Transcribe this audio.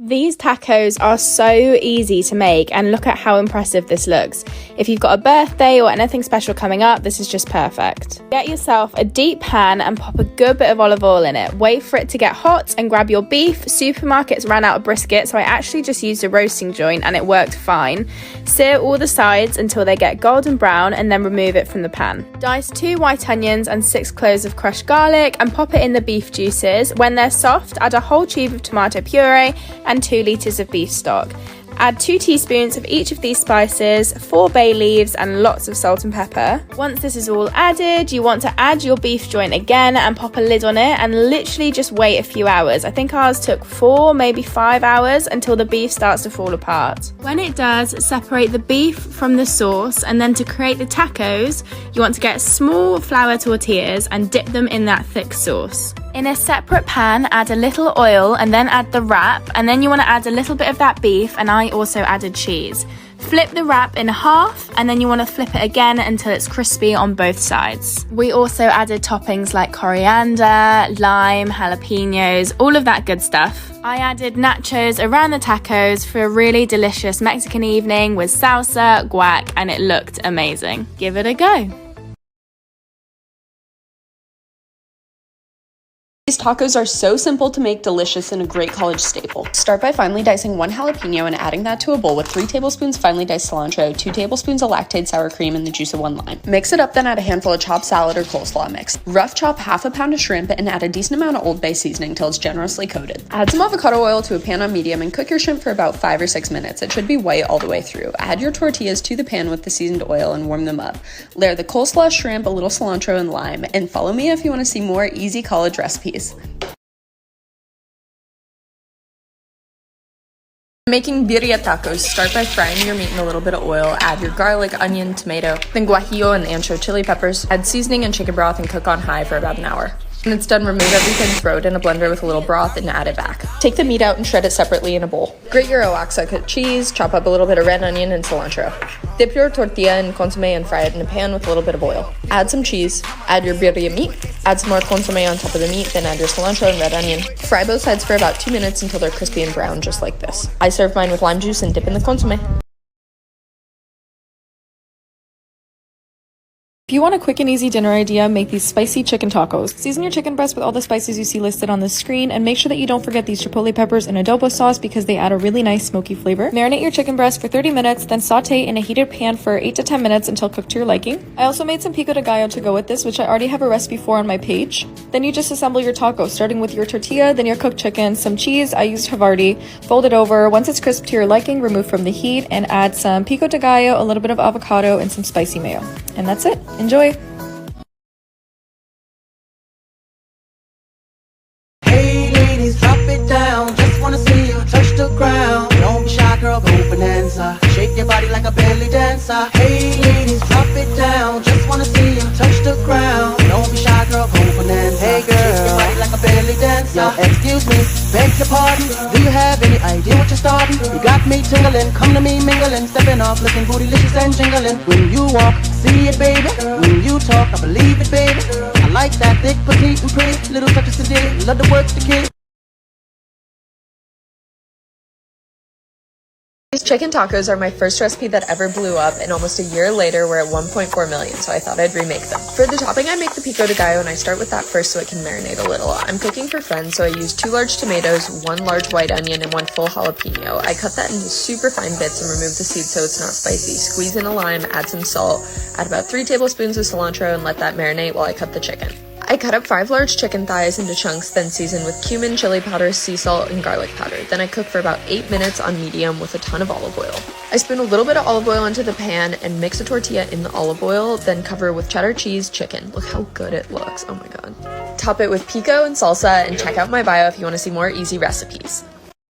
These tacos are so easy to make, and look at how impressive this looks. If you've got a birthday or anything special coming up, this is just perfect. Get yourself a deep pan and pop a good bit of olive oil in it. Wait for it to get hot and grab your beef. Supermarkets ran out of brisket, so I actually just used a roasting joint and it worked fine. Sear all the sides until they get golden brown and then remove it from the pan. Dice 2 white onions and 6 cloves of crushed garlic and pop it in the beef juices. When they're soft, add a whole tube of tomato puree and 2 litres of beef stock. Add 2 teaspoons of each of these spices, 4 bay leaves and lots of salt and pepper. Once this is all added, you want to add your beef joint again and pop a lid on it and literally just wait a few hours. I think ours took 4, maybe 5 hours until the beef starts to fall apart. When it does, separate the beef from the sauce, and then to create the tacos, you want to get small flour tortillas and dip them in that thick sauce. In a separate pan, add a little oil and then add the wrap, and then you want to add a little bit of that beef, and I also added cheese. Flip the wrap in half and then you want to flip it again until it's crispy on both sides. We also added toppings like coriander, lime, jalapenos, all of that good stuff. I added nachos around the tacos for a really delicious Mexican evening with salsa, guac, and it looked amazing. Give it a go. These tacos are so simple to make, delicious, and a great college staple. Start by finely dicing 1 jalapeno and adding that to a bowl with 3 tablespoons finely diced cilantro, 2 tablespoons of lactate sour cream, and the juice of 1 lime. Mix it up, then add a handful of chopped salad or coleslaw mix. Rough chop half a pound of shrimp and add a decent amount of Old Bay seasoning till it's generously coated. Add some avocado oil to a pan on medium and cook your shrimp for about 5 or 6 minutes. It should be white all the way through. Add your tortillas to the pan with the seasoned oil and warm them up. Layer the coleslaw, shrimp, a little cilantro, and lime. And follow me if you want to see more easy college recipes. Making birria tacos, start by frying your meat in a little bit of oil, add your garlic, onion, tomato, then guajillo and ancho chili peppers, add seasoning and chicken broth and cook on high for about an hour. When it's done, remove everything, throw it in a blender with a little broth, and add it back. Take the meat out and shred it separately in a bowl. Grate your Oaxaca cut cheese, chop up a little bit of red onion and cilantro. Dip your tortilla in consomme and fry it in a pan with a little bit of oil. Add some cheese, add your birria meat, add some more consomme on top of the meat, then add your cilantro and red onion. Fry both sides for about 2 minutes until they're crispy and brown, just like this. I serve mine with lime juice and dip in the consomme. If you want a quick and easy dinner idea, make these spicy chicken tacos. Season your chicken breast with all the spices you see listed on the screen, and make sure that you don't forget these chipotle peppers and adobo sauce because they add a really nice smoky flavor. Marinate your chicken breast for 30 minutes, then saute in a heated pan for 8 to 10 minutes until cooked to your liking. I also made some pico de gallo to go with this, which I already have a recipe for on my page. Then you just assemble your tacos, starting with your tortilla, then your cooked chicken, some cheese, I used Havarti, fold it over. Once it's crisp to your liking, remove from the heat and add some pico de gallo, a little bit of avocado, and some spicy mayo. And that's it. Enjoy! Hey ladies, drop it down. Just wanna see you touch the ground. Don't be shy, girl, go bonanza. Shake your body like a belly dancer. Hey ladies, drop it down. Just wanna see you touch the ground. Don't be shy, girl, go bonanza. Hey girl, shake your body like a belly dancer. Yo, excuse me, beg your pardon. Do you have any idea what you're starting? You got me tingling, come to me mingling, stepping off, looking bootylicious and jingling. When you walk, see it, baby. When you talk, I believe it, baby. I like that thick, petite, and pretty. Little touches to dig, love the work the kid. These chicken tacos are my first recipe that ever blew up, and almost a year later we're at 1.4 million, so I thought I'd remake them. For the topping, I make the pico de gallo, and I start with that first so it can marinate a little. I'm cooking for friends, so I use 2 large tomatoes, 1 large white onion, and 1 full jalapeno. I cut that into super fine bits and remove the seeds so it's not spicy. Squeeze in a lime, add some salt, add about 3 tablespoons of cilantro, and let that marinate while I cut the chicken. I cut up 5 large chicken thighs into chunks, then season with cumin, chili powder, sea salt, and garlic powder. Then I cook for about 8 minutes on medium with a ton of olive oil. I spoon a little bit of olive oil into the pan and mix a tortilla in the olive oil, then cover with cheddar cheese chicken. Look how good it looks, oh my god. Top it with pico and salsa, and check out my bio if you want to see more easy recipes.